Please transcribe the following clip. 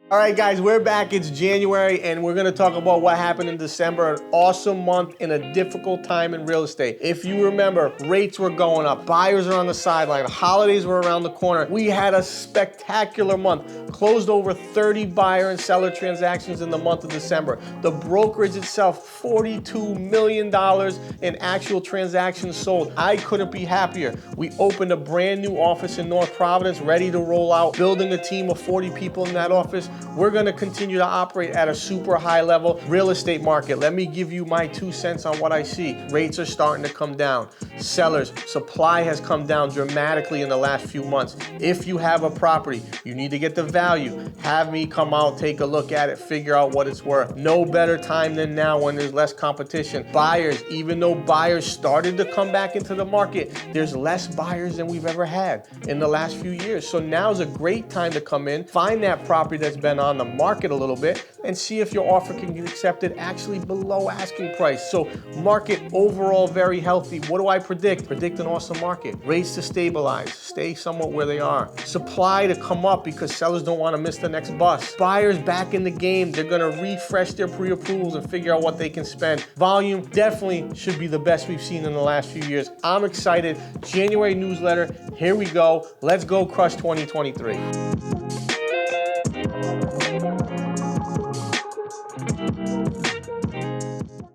All right, guys, we're back. It's January, and we're going to talk about what happened in December, an awesome month in a difficult time in real estate. If you remember, rates were going up. Buyers are on the sideline. Holidays were around the corner. We had a spectacular month. Closed over 30 buyer and seller transactions in the month of December. The brokerage itself, $42 million in actual transactions sold. I couldn't be happier. We opened a brand new office in North Providence, ready to roll out, building a team of 40 people in that office. We're going to continue to operate at a super high level. Real estate market, let me give you my 2 cents on what I see. Rates are starting to come down. Sellers, supply has come down dramatically in the last few months. If you have a property, you need to get the value. Have me come out, take a look at it, figure out what it's worth. No better time than now when there's less competition. Buyers, even though buyers started to come back into the market, there's less buyers than we've ever had in the last few years. So now's a great time to come in, find that property that's been on the market a little bit, and see if your offer can get accepted actually below asking price. So market overall very healthy. What do I predict? Predict an awesome market. Rates to stabilize, stay somewhat where they are. Supply to come up because sellers don't want to miss the next bus. Buyers back in the game. They're going to refresh their pre-approvals and figure out what they can spend. Volume definitely should be the best we've seen in the last few years. I'm excited. January newsletter. Here we go. Let's go crush 2023.